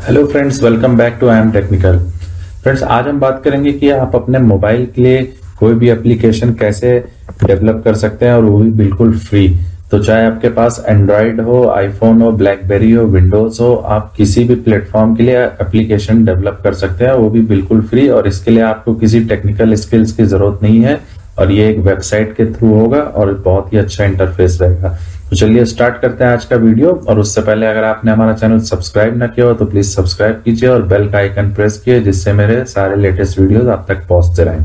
Hello friends, welcome back to I am technical. Friends, आज हम बात करेंगे कि आप अपने मोबाइल के लिए कोई भी एप्लीकेशन कैसे डेवलप कर सकते हैं और वो भी बिल्कुल फ्री। तो चाहे आपके पास एंड्रॉयड हो, आईफोन हो, ब्लैकबेरी हो, विंडोज हो, आप किसी भी प्लेटफॉर्म के लिए एप्लीकेशन डेवलप कर सकते हैं, वो भी बिल्कुल फ्री। और इसके लिए आपको किसी टेक्निकल स्किल्स की जरूरत नहीं है और ये एक वेबसाइट के थ्रू होगा और बहुत ही अच्छा इंटरफेस रहेगा। तो चलिए स्टार्ट करते हैं आज का वीडियो। और उससे पहले अगर आपने हमारा चैनल सब्सक्राइब ना किया हो तो प्लीज सब्सक्राइब कीजिए और बेल का आइकन प्रेस कीजिए, जिससे मेरे सारे लेटेस्ट वीडियोस आप तक पहुंचते रहें।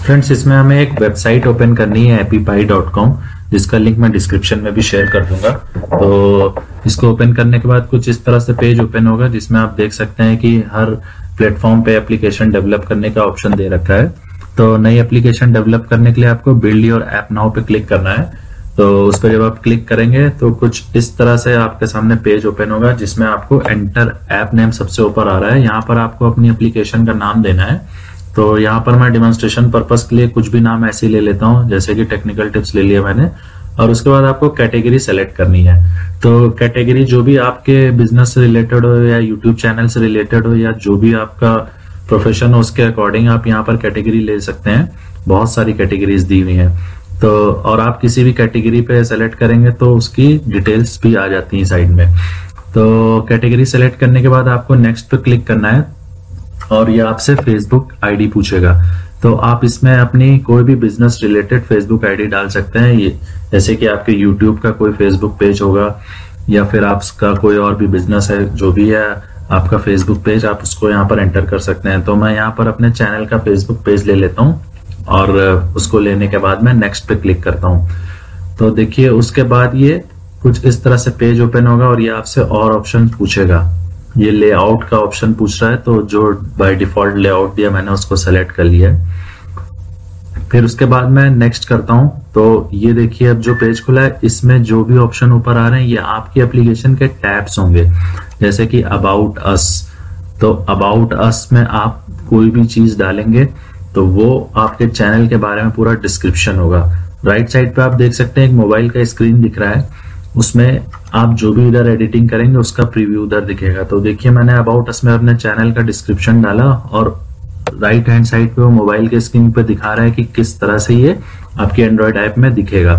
फ्रेंड्स, इसमें हमें एक वेबसाइट ओपन करनी है appypie.com, जिसका लिंक मैं डिस्क्रिप्शन में भी शेयर कर दूंगा। तो इसको ओपन करने के बाद कुछ इस तरह से पेज ओपन होगा, जिसमें आप देख सकते हैं कि हर प्लेटफॉर्म पे एप्लीकेशन डेवलप करने का ऑप्शन दे रखा है। तो नई एप्लीकेशन डेवलप करने के लिए आपको बिल्ड योर ऐप नाउ पे क्लिक करना है। तो उस पर जब आप क्लिक करेंगे तो कुछ इस तरह से आपके सामने पेज ओपन होगा, जिसमें आपको एंटर ऐप नेम सबसे ऊपर आ रहा है। यहाँ पर आपको अपनी एप्लीकेशन का नाम देना है। तो यहाँ पर मैं डेमोन्स्ट्रेशन पर्पस के लिए कुछ भी नाम ऐसे ही ले लेता हूँ, जैसे कि टेक्निकल टिप्स ले लिया मैंने। और उसके बाद आपको कैटेगरी सेलेक्ट करनी है। तो कैटेगरी जो भी आपके बिजनेस से रिलेटेड हो या यूट्यूब चैनल से रिलेटेड हो या जो भी आपका प्रोफेशन हो, उसके अकॉर्डिंग आप यहाँ पर कैटेगरी ले सकते हैं। बहुत सारी कैटेगरीज दी हुई हैं। तो और आप किसी भी कैटेगरी पे सेलेक्ट करेंगे तो उसकी डिटेल्स भी आ जाती हैं साइड में। तो कैटेगरी सेलेक्ट करने के बाद आपको नेक्स्ट पे क्लिक करना है और ये आपसे फेसबुक आईडी पूछेगा। तो आप इसमें अपनी कोई भी बिजनेस रिलेटेड फेसबुक आईडी डाल सकते हैं। ये जैसे कि आपके यूट्यूब का कोई फेसबुक पेज होगा या फिर आपका कोई और भी बिजनेस है, जो भी है आपका फेसबुक पेज, आप उसको यहाँ पर एंटर कर सकते हैं। तो मैं यहाँ पर अपने चैनल का फेसबुक पेज ले लेता हूँ और उसको लेने के बाद मैं नेक्स्ट पे क्लिक करता हूँ। तो देखिए, उसके बाद ये कुछ इस तरह से पेज ओपन होगा और ये आपसे और ऑप्शन पूछेगा। ये लेआउट का ऑप्शन पूछ रहा है, तो जो बाय डिफॉल्ट लेआउट दिया मैंने उसको सेलेक्ट कर लिया है। फिर उसके बाद मैं नेक्स्ट करता हूं। तो ये देखिए, अब जो पेज खुला है इसमें जो भी ऑप्शन ऊपर आ रहे हैं ये आपकी एप्लीकेशन के टैब्स होंगे, जैसे कि अबाउट अस। तो अबाउट अस में आप कोई भी चीज डालेंगे तो वो आपके चैनल के बारे में पूरा डिस्क्रिप्शन होगा। राइट साइड पे आप देख सकते हैं एक मोबाइल का स्क्रीन दिख रहा है, उसमें आप जो भी इधर एडिटिंग करेंगे उसका प्रीव्यू उधर दिखेगा। तो देखिए, मैंने अबाउट अस में अपने चैनल का डिस्क्रिप्शन डाला और राइट हैंड साइड पे वो मोबाइल के स्क्रीन पे दिखा रहा है कि किस तरह से ये आपके एंड्रॉइड ऐप में दिखेगा।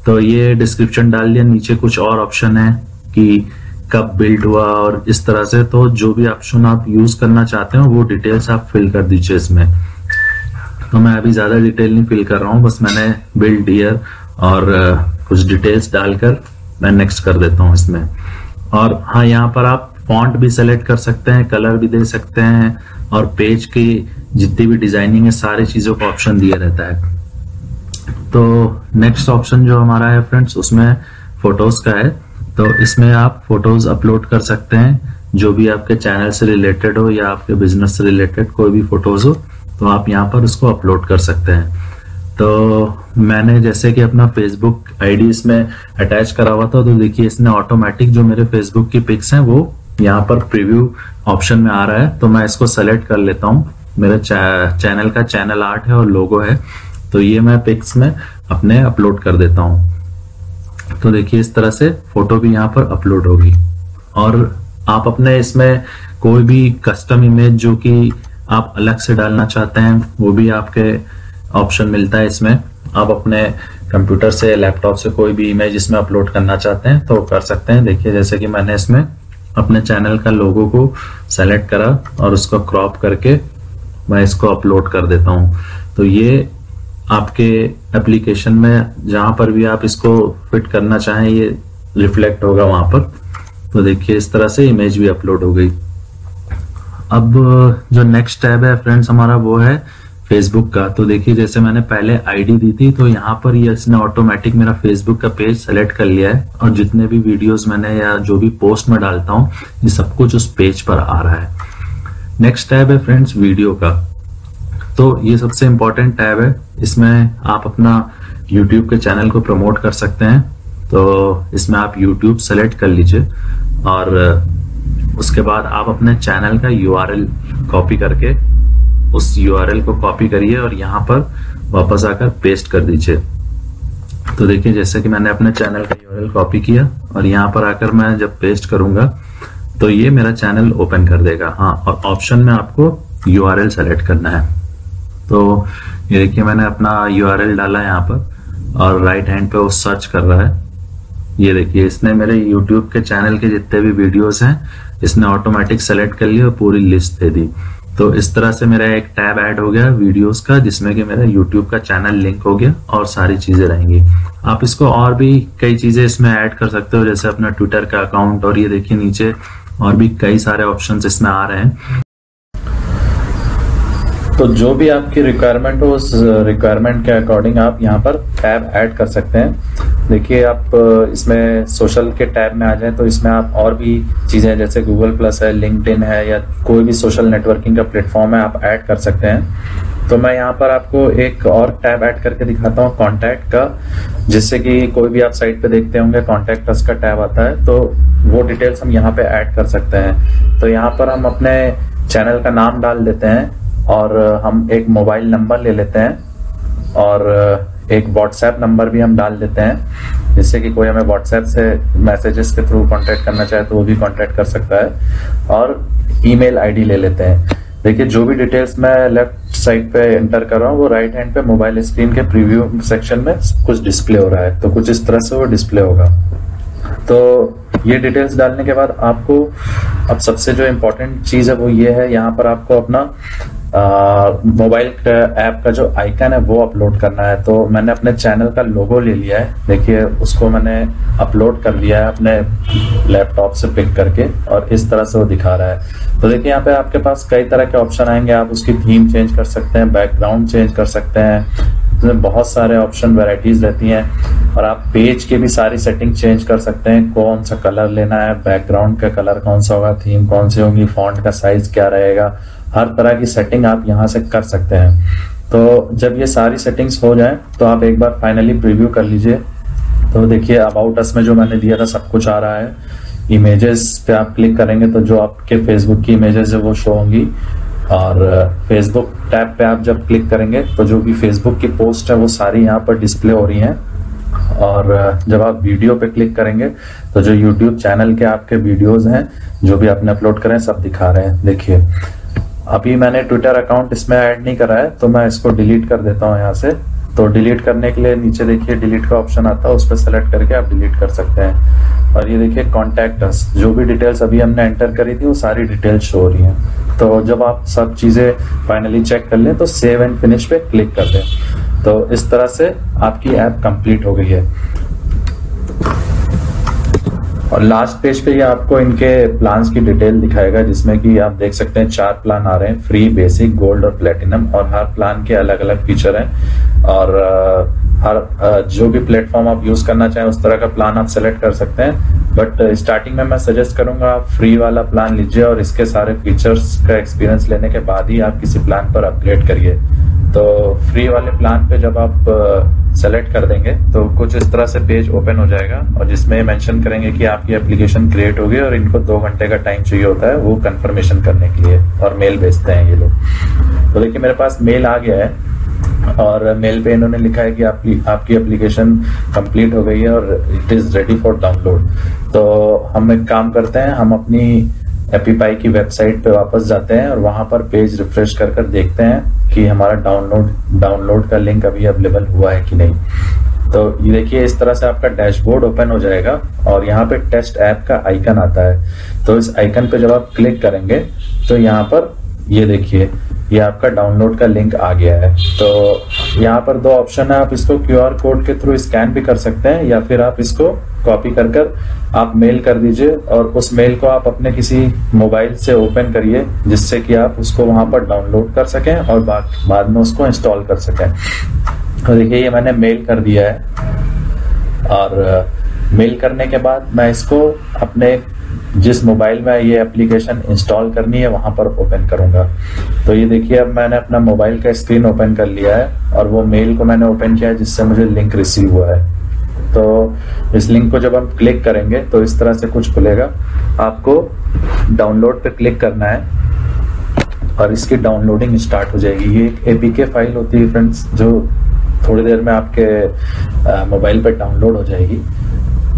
तो ये डिस्क्रिप्शन डाल दिया। नीचे कुछ और ऑप्शन है कि कब बिल्ड हुआ और इस तरह से। तो जो भी ऑप्शन आप यूज करना चाहते हो वो डिटेल्स आप फिल कर दीजिए इसमें। तो मैं अभी ज्यादा डिटेल नहीं फिल कर रहा हूँ, बस मैंने बिल्ड ईयर और कुछ डिटेल्स डालकर मैं नेक्स्ट कर देता हूँ इसमें। और हाँ, यहाँ पर आप फॉन्ट भी सेलेक्ट कर सकते हैं, कलर भी दे सकते हैं और पेज की जितनी भी डिजाइनिंग है सारी चीजों का ऑप्शन दिया रहता है। तो नेक्स्ट ऑप्शन जो हमारा है फ्रेंड्स, उसमें फोटोज का है। तो इसमें आप फोटोज अपलोड कर सकते हैं, जो भी आपके चैनल से रिलेटेड हो या आपके बिजनेस से रिलेटेड कोई भी फोटोज हो तो आप यहाँ पर उसको अपलोड कर सकते हैं। तो मैंने जैसे कि अपना फेसबुक आईडी इसमें अटैच करा हुआ था, तो देखिए इसने ऑटोमेटिक जो मेरे फेसबुक की पिक्स हैं वो यहाँ पर प्रीव्यू ऑप्शन में आ रहा है। तो मैं इसको सेलेक्ट कर लेता हूँ। मेरे चैनल का चैनल आर्ट है और लोगो है, तो ये मैं पिक्स में अपने अपलोड कर देता हूँ। तो देखिए, इस तरह से फोटो भी यहाँ पर अपलोड होगी। और आप अपने इसमें कोई भी कस्टम इमेज जो कि आप अलग से डालना चाहते हैं वो भी आपके ऑप्शन मिलता है इसमें। आप अपने कंप्यूटर से, लैपटॉप से कोई भी इमेज इसमें अपलोड करना चाहते हैं तो कर सकते हैं। देखिए, जैसे कि मैंने इसमें अपने चैनल का लोगो को सेलेक्ट करा और उसको क्रॉप करके मैं इसको अपलोड कर देता हूं। तो ये आपके एप्लीकेशन में जहां पर भी आप इसको फिट करना चाहें ये रिफ्लेक्ट होगा वहां पर। तो देखिए, इस तरह से इमेज भी अपलोड हो गई। अब जो नेक्स्ट टैब है फ्रेंड्स हमारा, वो है फेसबुक का। तो देखिए, जैसे मैंने पहले आईडी दी थी तो यहाँ पर ये इसने ऑटोमेटिक मेरा फेसबुक का पेज सेलेक्ट कर लिया है और जितने भी वीडियोस मैंने या जो भी पोस्ट में डालता हूँ ये सब कुछ उस पेज पर आ रहा है। नेक्स्ट टैब है फ्रेंड्स वीडियो का। तो ये सबसे इंपॉर्टेंट टैब है। इसमें आप अपना यूट्यूब के चैनल को प्रमोट कर सकते हैं। तो इसमें आप यूट्यूब सेलेक्ट कर लीजिए और उसके बाद आप अपने चैनल का URL कॉपी करके उस URL को कॉपी करिए और यहाँ पर वापस आकर पेस्ट कर दीजिए। तो देखिए, जैसे कि मैंने अपने चैनल का URL कॉपी किया और यहाँ पर आकर मैं जब पेस्ट करूंगा तो ये मेरा चैनल ओपन कर देगा। हाँ, और ऑप्शन में आपको URL सेलेक्ट करना है। तो ये देखिए मैंने अपना URL डाला यहाँ पर और राइट हैंड पे वो सर्च कर रहा है। ये देखिए इसने मेरे YouTube के चैनल के जितने भी वीडियोस हैं इसने ऑटोमेटिक सेलेक्ट कर लिया और पूरी लिस्ट दे दी। तो इस तरह से मेरा एक टैब ऐड हो गया वीडियोस का, जिसमें कि मेरा YouTube का चैनल लिंक हो गया और सारी चीजें रहेंगी। आप इसको और भी कई चीजें इसमें ऐड कर सकते हो, जैसे अपना ट्विटर का अकाउंट, और ये देखिए नीचे और भी कई सारे ऑप्शंस इसमें आ रहे हैं। तो जो भी आपकी रिक्वायरमेंट हो उस रिक्वायरमेंट के अकॉर्डिंग आप यहाँ पर टैब ऐड कर सकते हैं। देखिए आप इसमें सोशल के टैब में आ जाए तो इसमें आप और भी चीजें जैसे गूगल प्लस है, लिंक्डइन है, या कोई भी सोशल नेटवर्किंग का प्लेटफॉर्म है आप ऐड कर सकते हैं। तो मैं यहाँ पर आपको एक और टैब ऐड करके दिखाता हूँ कॉन्टैक्ट का, जिससे कि कोई भी आप साइट पे देखते होंगे कॉन्टैक्ट अस का टैब आता है, तो वो डिटेल्स हम यहाँ पे ऐड कर सकते हैं। तो यहाँ पर हम अपने चैनल का नाम डाल देते हैं और हम एक मोबाइल नंबर ले लेते हैं और एक व्हाट्सएप नंबर भी हम डाल देते हैं, जिससे कि कोई हमें व्हाट्सएप से मैसेजेस के थ्रू कांटेक्ट करना चाहे तो वो भी कांटेक्ट कर सकता है। और ईमेल आईडी ले लेते हैं। देखिए जो भी डिटेल्स मैं लेफ्ट साइड पे एंटर कर रहा हूँ वो राइट हैंड पे मोबाइल स्क्रीन के प्रीव्यू सेक्शन में कुछ डिस्प्ले हो रहा है, तो कुछ इस तरह से वो डिस्प्ले होगा। तो ये डिटेल्स डालने के बाद आपको अब सबसे जो इम्पोर्टेंट चीज है वो ये है, यहाँ पर आपको अपना मोबाइल ऐप का जो आइकन है वो अपलोड करना है। तो मैंने अपने चैनल का लोगो ले लिया है, देखिए उसको मैंने अपलोड कर दिया है अपने लैपटॉप से पिक करके, और इस तरह से वो दिखा रहा है। तो देखिए यहाँ पे आपके पास कई तरह के ऑप्शन आएंगे, आप उसकी थीम चेंज कर सकते हैं, बैकग्राउंड चेंज कर सकते हैं, इसमें बहुत सारे ऑप्शन वैरायटीज रहती हैं। और आप पेज के भी सारी सेटिंग चेंज कर सकते हैं, कौन सा कलर लेना है, बैकग्राउंड का कलर कौन सा होगा, थीम कौन सी होगी, फॉन्ट का साइज क्या रहेगा, हर तरह की सेटिंग आप यहाँ से कर सकते हैं। तो जब ये सारी सेटिंग्स हो जाए तो आप एक बार फाइनली प्रीव्यू कर लीजिए। तो देखिए अबाउट अस में जो मैंने दिया था सब कुछ आ रहा है। इमेजेस पे आप क्लिक करेंगे तो जो आपके फेसबुक की इमेजेस है वो शो होंगी, और फेसबुक टैब पे आप जब क्लिक करेंगे तो जो भी फेसबुक की पोस्ट है वो सारी यहाँ पर डिस्प्ले हो रही हैं। और जब आप वीडियो पे क्लिक करेंगे तो जो यूट्यूब चैनल के आपके वीडियोस हैं जो भी आपने अपलोड करे सब दिखा रहे हैं। देखिए अभी मैंने ट्विटर अकाउंट इसमें ऐड नहीं करा है तो मैं इसको डिलीट कर देता हूँ यहाँ से। तो डिलीट करने के लिए नीचे देखिए डिलीट का ऑप्शन आता है, उस पर सेलेक्ट करके आप डिलीट कर सकते हैं। और ये देखिए कॉन्टैक्ट अस, जो भी डिटेल्स अभी हमने एंटर करी थी वो सारी डिटेल्स शो हो रही हैं। तो जब आप सब चीजें फाइनली चेक कर लें तो सेव एंड फिनिश पे क्लिक कर दें। तो इस तरह से आपकी ऐप कंप्लीट हो गई है। और लास्ट पेज पे ये आपको इनके प्लान्स की डिटेल दिखाएगा, जिसमें कि आप देख सकते हैं 4 प्लान आ रहे हैं, फ्री, बेसिक, गोल्ड और प्लेटिनम, और हर प्लान के अलग अलग फीचर हैं। और हर जो भी प्लेटफॉर्म आप यूज करना चाहें उस तरह का प्लान आप सेलेक्ट कर सकते हैं। बट स्टार्टिंग में मैं सजेस्ट करूंगा आप फ्री वाला प्लान लीजिए और इसके सारे फीचर्स का एक्सपीरियंस लेने के बाद ही आप किसी प्लान पर अपग्रेड करिए। तो फ्री वाले प्लान पे जब आप सेलेक्ट कर देंगे तो कुछ इस तरह से पेज ओपन हो जाएगा, और जिसमें मेंशन करेंगे कि आपकी एप्लीकेशन क्रिएट होगी और इनको 2 घंटे का टाइम चाहिए होता है वो कंफर्मेशन करने के लिए, और मेल भेजते हैं ये लोग। तो देखिए मेरे पास मेल आ गया है और मेल पे इन्होंने लिखा है कि आपकी एप्लीकेशन कंप्लीट हो गई है और it is ready for download. तो हम एक काम करते हैं, हम अपनी एपीपाई की वेबसाइट पे वापस जाते हैं और वहां पर पेज रिफ्रेश कर देखते हैं कि हमारा डाउनलोड का लिंक अभी अवेलेबल हुआ है कि नहीं। तो ये देखिए इस तरह से आपका डैशबोर्ड ओपन हो जाएगा और यहाँ पे टेस्ट ऐप का आइकन आता है। तो इस आइकन पे जब आप क्लिक करेंगे तो यहाँ पर ये देखिए ये आपका डाउनलोड का लिंक आ गया है। तो यहाँ पर 2 ऑप्शन है, आप इसको QR कोड के थ्रू स्कैन भी कर सकते हैं या फिर आप इसको कॉपी कर आप मेल कर दीजिए और उस मेल को आप अपने किसी मोबाइल से ओपन करिए जिससे कि आप उसको वहां पर डाउनलोड कर सकें और बाद में उसको इंस्टॉल कर सकें। तो देखिए ये मैंने मेल कर दिया है और मेल करने के बाद मैं इसको अपने जिस मोबाइल में ये एप्लीकेशन इंस्टॉल करनी है वहां पर ओपन करूंगा। तो ये देखिए अब मैंने अपना मोबाइल का स्क्रीन ओपन कर लिया है और वो मेल को मैंने ओपन किया है जिससे मुझे लिंक रिसीव हुआ है। तो इस लिंक को जब हम क्लिक करेंगे तो इस तरह से कुछ खुलेगा, आपको डाउनलोड पे क्लिक करना है और इसकी डाउनलोडिंग स्टार्ट हो जाएगी। ये एक एपीके फाइल होती है फ्रेंड्स जो थोड़ी देर में आपके मोबाइल पे डाउनलोड हो जाएगी।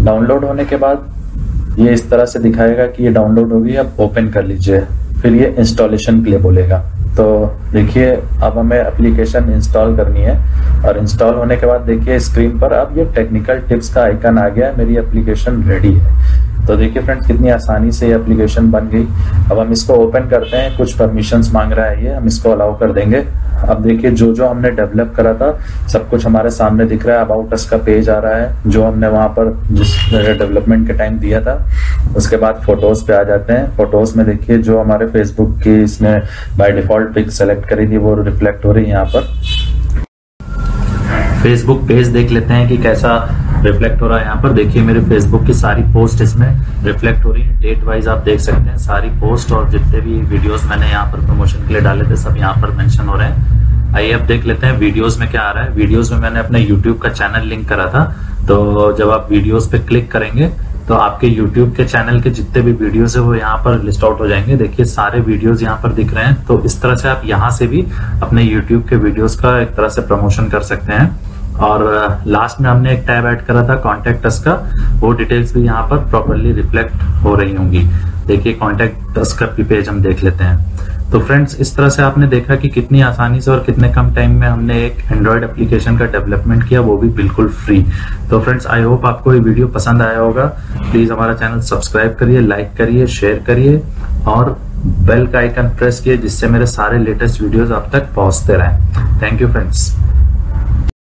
डाउनलोड होने के बाद ये इस तरह से दिखाएगा कि ये डाउनलोड होगी, अब ओपन कर लीजिए, फिर ये इंस्टॉलेशन के लिए बोलेगा। तो देखिए अब हमें एप्लीकेशन इंस्टॉल करनी है, और इंस्टॉल होने के बाद देखिए स्क्रीन पर अब ये टेक्निकल टिप्स का आइकन आ गया, मेरी एप्लीकेशन रेडी है। तो देखिए फ्रेंड्स कितनी आसानी से ये एप्लीकेशन बन गई। अब हम इसको ओपन करते हैं, कुछ परमिशंस मांग रहा है ये, हम इसको अलाउ कर देंगे। अब देखिए जो जो हमने डेवलप करा था सब कुछ हमारे सामने दिख रहा है। अबाउट अस का पेज आ रहा है जो हमने वहां पर जिस डेवलपमेंट के टाइम दिया था। उसके बाद फोटोज पे आ जाते हैं। फोटोज में देखिए जो हमारे फेसबुक की इसने बाय डिफॉल्ट पिक सेलेक्ट करी थी वो रिफ्लेक्ट हो रही है यहाँ पर। फेसबुक पेज देख लेते हैं कि कैसा रिफ्लेक्ट हो रहा है। यहाँ पर देखिए मेरे फेसबुक की सारी पोस्ट इसमें रिफ्लेक्ट हो रही है। डेट वाइज आप देख सकते हैं सारी पोस्ट, और जितने भी वीडियोस मैंने यहाँ पर प्रमोशन के लिए डाले थे सब यहाँ पर मेंशन हो रहे हैं। आइए अब देख लेते हैं वीडियोस में क्या आ रहा है। वीडियोस में मैंने अपने यूट्यूब का चैनल लिंक करा था, तो जब आप वीडियोस पे क्लिक करेंगे तो आपके यूट्यूब के चैनल के जितने भी वीडियोस है वो यहाँ पर लिस्ट आउट हो जाएंगे। देखिए सारे वीडियोस यहाँ पर दिख रहे हैं। तो इस तरह से आप यहाँ से भी अपने यूट्यूब के वीडियोस का एक तरह से प्रमोशन कर सकते हैं। और लास्ट में हमने एक टैब ऐड करा था कॉन्टेक्ट अस का, वो डिटेल्स भी यहाँ पर प्रॉपरली रिफ्लेक्ट हो रही होंगी। देखिए कॉन्टेक्ट अस का भी पेज हम देख लेते हैं। तो फ्रेंड्स इस तरह से आपने देखा कि कितनी आसानी से और कितने कम टाइम में हमने एक एंड्रॉयड एप्लीकेशन का डेवलपमेंट किया, वो भी बिल्कुल फ्री। तो फ्रेंड्स आई होप आपको ये वीडियो पसंद आया होगा। प्लीज हमारा चैनल सब्सक्राइब करिए, लाइक करिए, शेयर करिए और बेल का आइकन प्रेस किए, जिससे मेरे सारे लेटेस्ट वीडियोस आप तक पहुंचते रहें। Thank you friends.